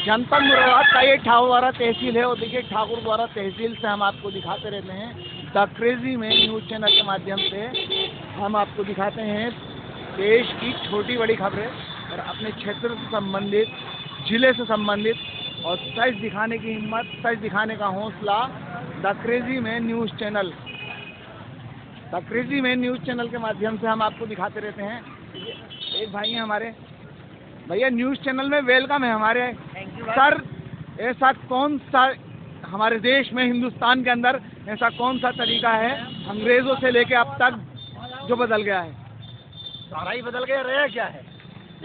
जनपद मुरादाबाद का ये ठाकुरद्वारा तहसील है और देखिए ठाकुरद्वारा तहसील से हम आपको दिखाते रहते हैं द क्रेजी में न्यूज़ चैनल के माध्यम से हम आपको दिखाते हैं देश की छोटी बड़ी खबरें और अपने क्षेत्र से संबंधित, जिले से संबंधित और सच दिखाने की हिम्मत, सच दिखाने का हौसला द क्रेजी में न्यूज़ चैनल, द क्रेजी में न्यूज़ चैनल के माध्यम से हम आपको दिखाते रहते हैं। एक भाई हैं हमारे, भैया न्यूज़ चैनल में वेलकम है हमारे। सर, ऐसा कौन सा हमारे देश में, हिंदुस्तान के अंदर ऐसा कौन सा तरीका है अंग्रेज़ों से लेके अब तक जो बदल गया है? सारा ही बदल गया, रहा क्या है?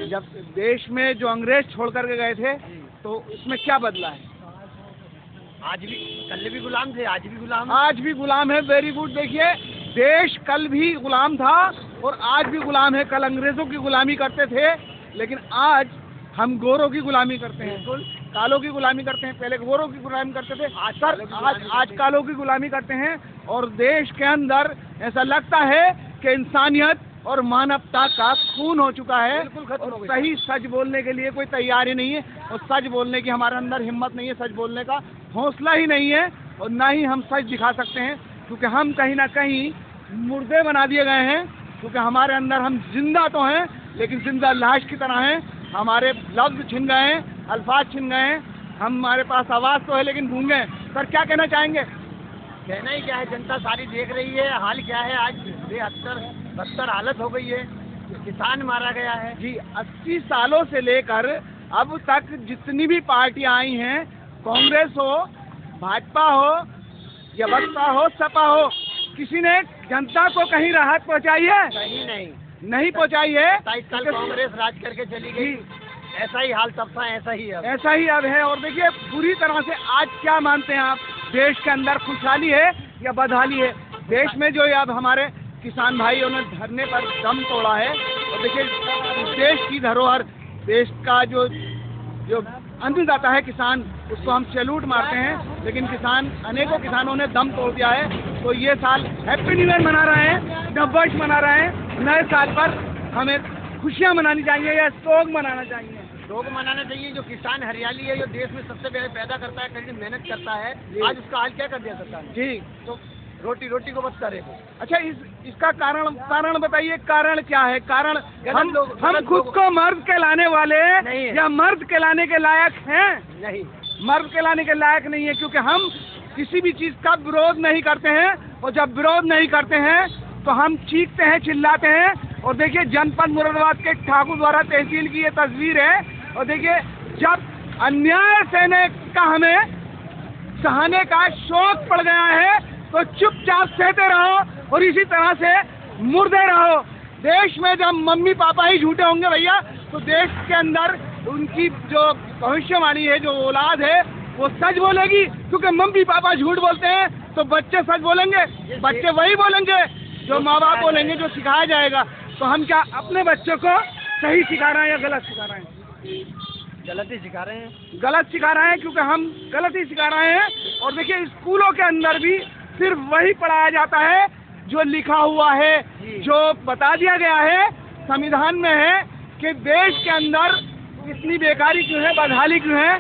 जब देश में जो अंग्रेज छोड़ करके गए थे तो इसमें क्या बदला है? आज भी, कल भी गुलाम थे, आज भी गुलाम, आज भी गुलाम है। Very good. देखिए, देश कल भी गुलाम था और आज भी गुलाम है। कल अंग्रेज़ों की गुलामी करते थे, लेकिन आज हम गोरों की गुलामी करते हैं, कालों की गुलामी करते हैं। पहले गोरों की गुलामी करते थे, आज कालों की गुलामी करते हैं। और देश के अंदर ऐसा लगता है कि इंसानियत और मानवता का खून हो चुका है और सही सच बोलने के लिए कोई तैयारी नहीं है और सच बोलने की हमारे अंदर हिम्मत नहीं है, सच बोलने का हौसला ही नहीं है और ना ही हम सच दिखा सकते हैं, क्योंकि हम कहीं ना कहीं मुर्दे बना दिए गए हैं। क्योंकि हमारे अंदर हम जिंदा तो हैं लेकिन जिंदा लाश की तरह हैं। हमारे लफ्ज़ छिन गए हैं, अल्फाज छिन गए हैं, हमारे पास आवाज़ तो है लेकिन गूंगे हैं। सर, क्या कहना चाहेंगे? कहना ही क्या है, जनता सारी देख रही है हाल क्या है। आज 72 हालत हो गई है, किसान मारा गया है जी। 80 सालों से लेकर अब तक जितनी भी पार्टियां आई हैं, कांग्रेस हो, भाजपा हो या बसपा हो, सपा हो, किसी ने जनता को कहीं राहत पहुंचाई है? कहीं नहीं पहुंचाई है। 27 साल कांग्रेस राज करके चली गई। ऐसा ही हाल तब था, ऐसा ही अब है। और देखिए, पूरी तरह से आज क्या मानते हैं आप, देश के अंदर खुशहाली है या बदहाली है? देश में जो अब हमारे किसान भाइयों ने धरने पर दम तोड़ा है और देखिए देश की धरोहर, देश का जो अन्नदाता है किसान, उसको हम सैल्यूट मारते हैं, लेकिन अनेकों किसानों ने दम तोड़ दिया है। तो ये साल हैप्पी न्यू ईयर मना रहे हैं, नववर्ष मना रहे हैं। नए साल पर हमें खुशियाँ मनानी चाहिए या शोक मनाना चाहिए? शोक मनाना चाहिए। जो किसान हरियाली है, जो देश में सबसे पहले पैदा करता है, कहीं मेहनत करता है, आज उसका हाल क्या कर दिया सरकार ने? जी। तो रोटी को बस करे। अच्छा, इसका कारण बताइए, कारण क्या है? कारण हम खुद को मर्द कहलाने वाले या मर्द कहलाने के लायक हैं? नहीं, मर्द कहलाने के लायक नहीं है, क्योंकि हम किसी भी चीज़ का विरोध नहीं करते हैं और जब विरोध नहीं करते हैं तो हम चीखते हैं, चिल्लाते हैं। और देखिए, जनपद मुरादाबाद के ठाकुरद्वारा तहसील की ये तस्वीर है और देखिए, जब अन्याय सहने का हमें सहने का शौक पड़ गया है तो चुपचाप सहते रहो और इसी तरह से मुर्दे रहो। देश में जब मम्मी पापा ही झूठे होंगे भैया, तो देश के अंदर उनकी जो भविष्यवाणी है, जो औलाद है, वो सच बोलेगी। क्योंकि मम्मी पापा झूठ बोलते हैं तो बच्चे सच बोलेंगे, बच्चे वही बोलेंगे जो माँ बाप बोलेंगे, जो सिखाया जाएगा। तो हम क्या अपने बच्चों को सही सिखा रहे हैं या गलत सिखा रहे हैं? गलत ही सिखा रहे हैं। गलत सिखा रहे हैं, क्योंकि हम गलत ही सिखा रहे हैं। और देखिए, स्कूलों के अंदर भी सिर्फ वही पढ़ाया जाता है जो लिखा हुआ है, जो बता दिया गया है संविधान में है कि देश के अंदर इतनी बेकारी क्यों है, बदहाली क्यों है।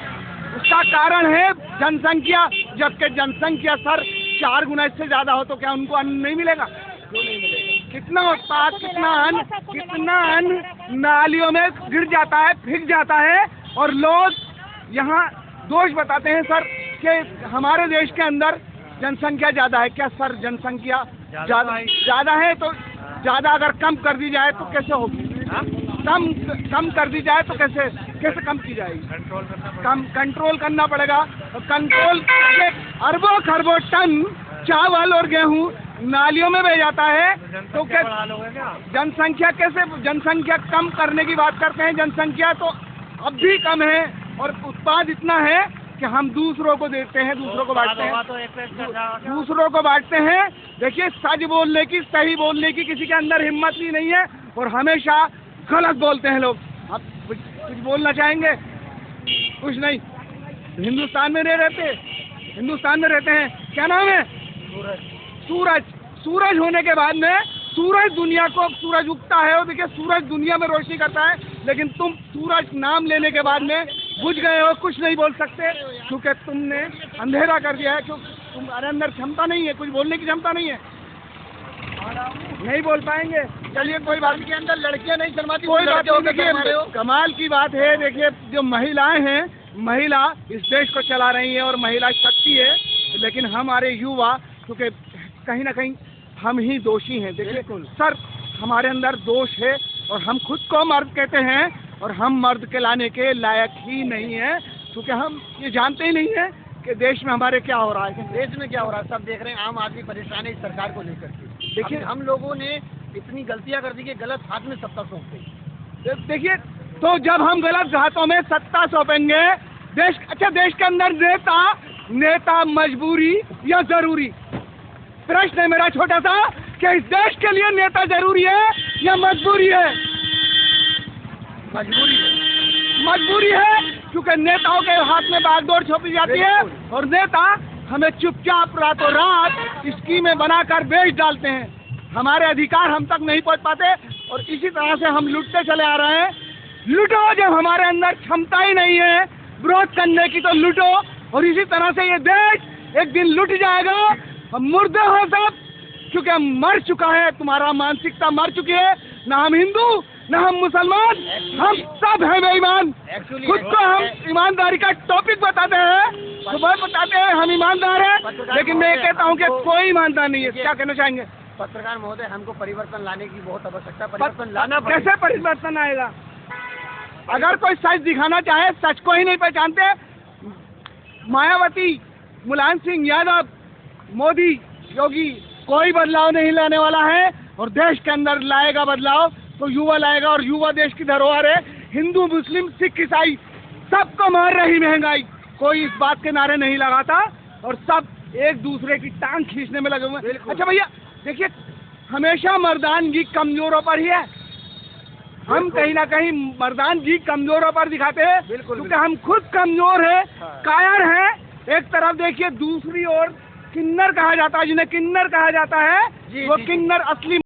उसका कारण है जनसंख्या। जबकि जनसंख्या सर 4 गुना इससे ज़्यादा हो तो क्या उनको अन्न नहीं मिलेगा? क्यों नहीं मिलेगा? कितना उत्पाद, कितना अन्न नालियों में गिर जाता है, फिक जाता है। और लोग यहाँ दोष बताते हैं सर कि हमारे देश के अंदर जनसंख्या ज़्यादा है। क्या सर जनसंख्या ज़्यादा है? तो ज़्यादा अगर कम कर दी जाए तो कैसे होगी? कम कर दी जाए तो कैसे कम की जाएगी? कंट्रोल करना पड़ेगा। तो कंट्रोल के अरबों खरबों टन चावल और गेहूँ नालियों में बह जाता है। तो क्या जनसंख्या कम करने की बात करते हैं? जनसंख्या तो अब भी कम है और उत्पाद इतना है कि हम दूसरों को देते हैं, दूसरों को बांटते हैं। देखिए, सच बोलने की, सही बोलने की किसी के अंदर हिम्मत ही नहीं है और हमेशा गलत बोलते हैं लोग। आप कुछ बोलना चाहेंगे? कुछ नहीं। हिंदुस्तान में रहते हैं। क्या नाम है? सूरज होने के बाद में सूरज उगता है और देखिए सूरज दुनिया में रोशनी करता है, लेकिन तुम सूरज नाम लेने के बाद में बुझ गए हो, कुछ नहीं बोल सकते क्योंकि तुमने अंधेरा कर दिया है, क्योंकि तुम्हारे अंदर क्षमता नहीं है, कुछ बोलने की क्षमता नहीं है, नहीं बोल पाएंगे। चलिए कोई बात के अंदर लड़कियां नहीं शर्माती, कोई बात लड़के नहीं। होकर शर्मा रहे हो। देखिए कमाल की बात है, देखिए जो महिलाएं हैं, महिला इस देश को चला रही है और महिला शक्ति है, लेकिन हमारे युवा क्योंकि कहीं ना कहीं हम ही दोषी हैं। देखिए सर, हमारे अंदर दोष है और हम खुद को मर्द कहते हैं और हम मर्द कहलाने के लायक ही नहीं है, क्योंकि हम ये जानते ही नहीं है कि देश में हमारे क्या हो रहा है। देश में क्या हो रहा है सब देख रहे हैं, आम आदमी परेशान है इस सरकार को लेकर के। देखिए हम लोगों ने इतनी गलतियां कर दी कि गलत हाथ में सत्ता सौंप दी। देखिए, तो जब हम गलत हाथों में सत्ता सौंपेंगे, देश के अंदर नेता मजबूरी या जरूरी? प्रश्न है मेरा छोटा सा कि इस देश के लिए नेता जरूरी है या मजबूरी है? मजबूरी है, क्योंकि नेताओं के हाथ में बागडोर छुपी जाती है और नेता हमें चुपचाप रातों रात स्कीमें बनाकर बेच डालते हैं, हमारे अधिकार हम तक नहीं पहुंच पाते और इसी तरह से हम लूटते चले आ रहे हैं। लूटो, जब हमारे अंदर क्षमता ही नहीं है विरोध करने की तो लूटो, और इसी तरह से ये देश एक दिन लुट जाएगा। हम मुर्दे हो सब, क्योंकि हम मर चुका है, तुम्हारा मानसिकता मर चुकी है। ना हम हिंदू, ना हम मुसलमान, हम सब हैं बेईमान। खुद को हम ईमानदारी का टॉपिक बताते हैं, सुबह बताते हैं हम ईमानदार हैं, लेकिन मैं कहता हूँ कि कोई ईमानदार नहीं है। क्या कहना चाहेंगे? पत्रकार महोदय, हमको परिवर्तन लाने की बहुत आवश्यकता है, परिवर्तन लाना पड़ेगा। कैसे परिवर्तन आएगा? अगर कोई सच दिखाना चाहे, सच को ही नहीं पहचानते, मायावती, मुलायम सिंह यादव, मोदी, योगी कोई बदलाव नहीं लाने वाला है और देश के अंदर लाएगा बदलाव तो युवा लाएगा, और युवा देश की धरोहर है। हिंदू, मुस्लिम, सिख, ईसाई सबको मार रही महंगाई, कोई इस बात के नारे नहीं लगाता और सब एक दूसरे की टांग खींचने में लगे हुए हैं। अच्छा भैया देखिए, हमेशा मर्दानगी कमजोरों पर ही है। हम कहीं ना कहीं मर्दानगी कमजोरों पर दिखाते हैं, क्योंकि हम खुद कमजोर है, कायर है। एक तरफ देखिए, दूसरी ओर किन्नर कहा जाता है, जिन्हें किन्नर कहा जाता है, वो किन्नर असली